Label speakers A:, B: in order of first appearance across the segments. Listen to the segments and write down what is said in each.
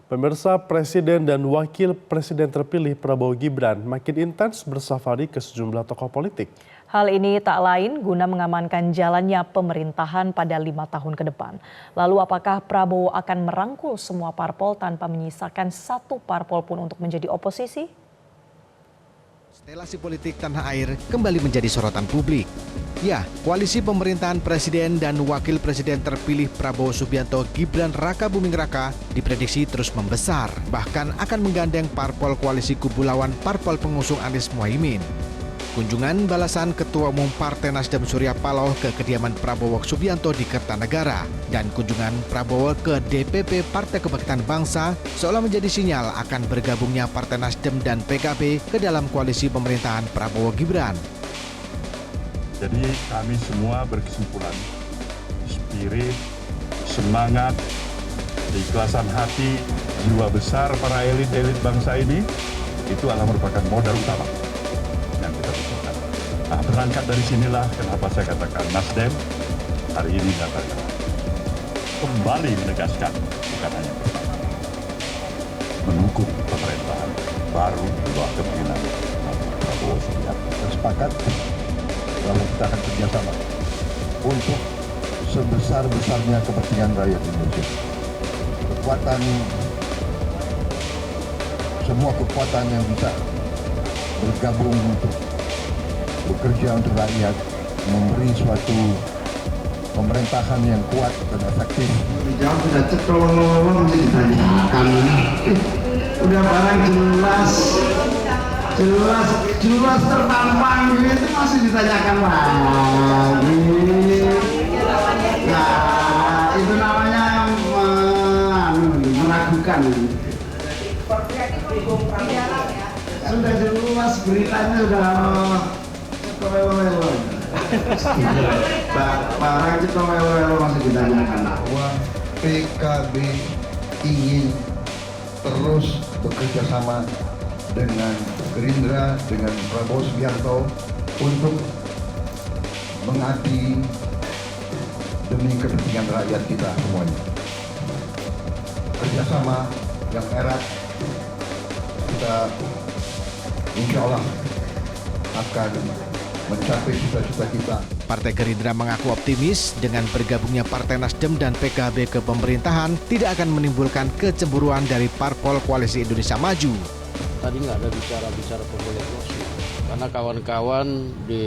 A: Pemirsa, Presiden dan Wakil Presiden terpilih Prabowo Gibran makin intens bersafari ke sejumlah tokoh politik.
B: Hal ini tak lain guna mengamankan jalannya pemerintahan pada 5 tahun ke depan. Lalu apakah Prabowo akan merangkul semua parpol tanpa menyisakan satu parpol pun untuk menjadi oposisi?
C: Stelasi politik tanah air kembali menjadi sorotan publik. Ya, koalisi pemerintahan Presiden dan Wakil Presiden terpilih Prabowo Subianto Gibran Raka Buming Raka diprediksi terus membesar, bahkan akan menggandeng parpol koalisi kubu lawan parpol pengusung Anies Mohaimin. Kunjungan balasan Ketua Umum Partai Nasdem Surya Paloh ke kediaman Prabowo Subianto di Kertanegara dan kunjungan Prabowo ke DPP Partai Kebangkitan Bangsa seolah menjadi sinyal akan bergabungnya Partai Nasdem dan PKB ke dalam koalisi pemerintahan Prabowo Gibran.
D: Jadi kami semua berkesimpulan, spirit, semangat, keikhlasan hati, jiwa besar para elit-elit bangsa ini, itu adalah merupakan modal utama yang kita butuhkan. Nah, berangkat dari sinilah kenapa saya katakan Nasdem hari ini menyatakan kembali menegaskan, bukan hanya pertama, mendukung pemerintahan baru di bawah kepemimpinan Prabowo Subianto. Sepakat bahwa kita akan kerjasama untuk sebesar-besarnya kepentingan rakyat Indonesia. Semua kekuatan yang bisa bergabung untuk bekerja untuk rakyat, memberi suatu pemerintahan yang kuat dan efektif.
E: Jawab sudah cetok masih ditanyakan. Udah barang jelas tertampang gitu masih ditanyakan lagi. Nah, itu namanya meragukan. Sudah jelas beritanya sudah barang cetok masih ditanyakan.
F: Bahwa PKB ingin terus bekerja sama dengan Gerindra, dengan Prabowo Subianto untuk mengabdi demi kepentingan rakyat kita semuanya. Kerjasama yang erat, kita insya Allah akan mencapai cita-cita kita.
C: Partai Gerindra mengaku optimis dengan bergabungnya Partai Nasdem dan PKB ke pemerintahan tidak akan menimbulkan kecemburuan dari parpol koalisi Indonesia Maju.
G: Tadi nggak ada bicara pemilih emosi, karena kawan-kawan di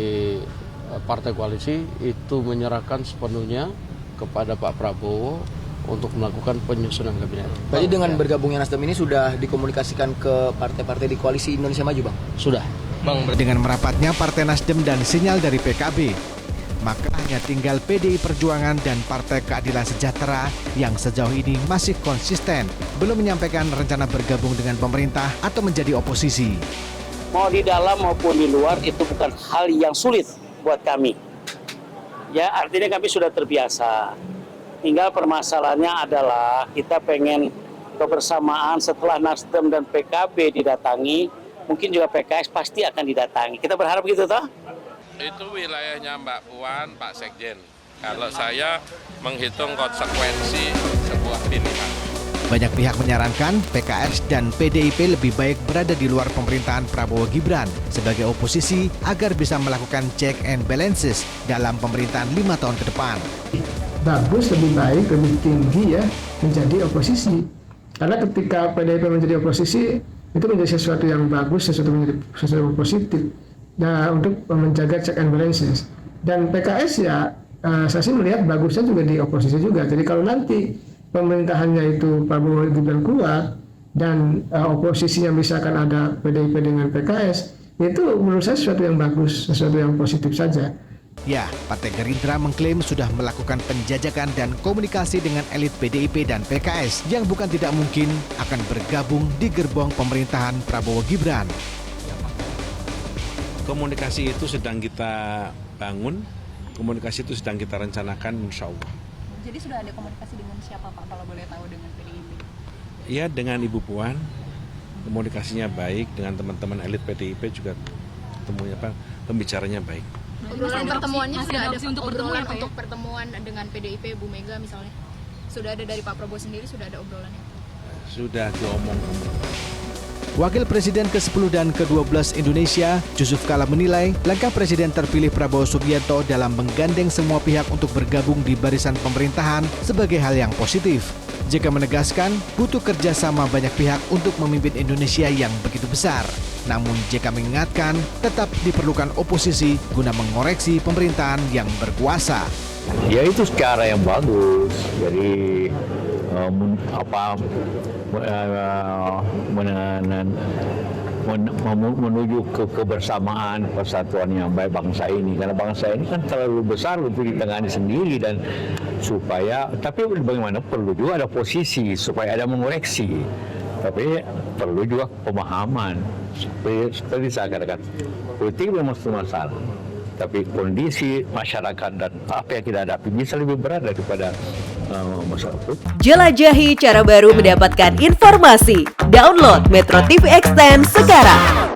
G: partai koalisi itu menyerahkan sepenuhnya kepada Pak Prabowo untuk melakukan penyusunan kabinet.
H: Berarti dengan bergabungnya Nasdem ini sudah dikomunikasikan ke partai-partai di koalisi Indonesia Maju, Bang?
G: Sudah.
C: Dengan merapatnya Partai Nasdem dan sinyal dari PKB, maka hanya tinggal PDI Perjuangan dan Partai Keadilan Sejahtera yang sejauh ini masih konsisten, belum menyampaikan rencana bergabung dengan pemerintah atau menjadi oposisi.
I: Mau di dalam maupun di luar itu bukan hal yang sulit buat kami. Ya, artinya kami sudah terbiasa. Tinggal permasalahannya adalah kita pengen kebersamaan setelah Nasdem dan PKB didatangi, mungkin juga PKS pasti akan didatangi. Kita berharap gitu toh?
J: Itu wilayahnya Mbak Puan, Pak Sekjen. Kalau saya menghitung konsekuensi sebuah pilihan.
C: Banyak pihak menyarankan PKS dan PDIP lebih baik berada di luar pemerintahan Prabowo Gibran sebagai oposisi agar bisa melakukan check and balances dalam pemerintahan 5 tahun ke depan.
K: Bagus, lebih baik, lebih tinggi ya menjadi oposisi. Karena ketika PDIP menjadi oposisi itu menjadi sesuatu yang bagus, sesuatu yang positif. Nah, untuk menjaga check and balances. Dan PKS ya saya sih melihat bagusnya juga di oposisi juga. Jadi kalau nanti pemerintahannya itu Prabowo Gibran keluar dan oposisinya misalkan ada PDIP dengan PKS, itu menurut saya sesuatu yang bagus, sesuatu yang positif saja.
C: Ya, Partai Gerindra mengklaim sudah melakukan penjajakan dan komunikasi dengan elit PDIP dan PKS yang bukan tidak mungkin akan bergabung di gerbong pemerintahan Prabowo Gibran.
L: Komunikasi itu sedang kita bangun, komunikasi itu sedang kita rencanakan insya Allah.
M: Jadi sudah ada komunikasi dengan siapa Pak, kalau boleh tahu, dengan PDIP?
L: Iya, dengan Ibu Puan, komunikasinya baik, dengan teman-teman elit PDIP juga pembicaranya baik.
M: Pertemuannya sudah ada untuk pertemuan dengan PDIP, Bu Mega misalnya? Sudah ada dari Pak Prabowo sendiri, sudah ada obrolannya?
L: sudah diomong-omong.
C: Wakil Presiden ke-10 dan ke-12 Indonesia, Yusuf Kala menilai langkah Presiden terpilih Prabowo Subianto dalam menggandeng semua pihak untuk bergabung di barisan pemerintahan sebagai hal yang positif. JK menegaskan butuh kerjasama banyak pihak untuk memimpin Indonesia yang begitu besar. Namun JK mengingatkan tetap diperlukan oposisi guna mengoreksi pemerintahan yang berkuasa.
N: Ya itu cara yang bagus. Jadi menuju ke kebersamaan, persatuan yang baik bangsa ini. Karena bangsa ini kan terlalu besar untuk ditangani sendiri dan tapi bagaimana perlu juga ada posisi supaya ada mengoreksi. Tapi perlu juga pemahaman. Seperti saya katakan, politik memang masalah. Tapi kondisi masyarakat dan apa yang kita hadapi bisa lebih berat daripada masyarakat.
O: Jelajahi cara baru mendapatkan informasi. Download Metro TV Extend sekarang.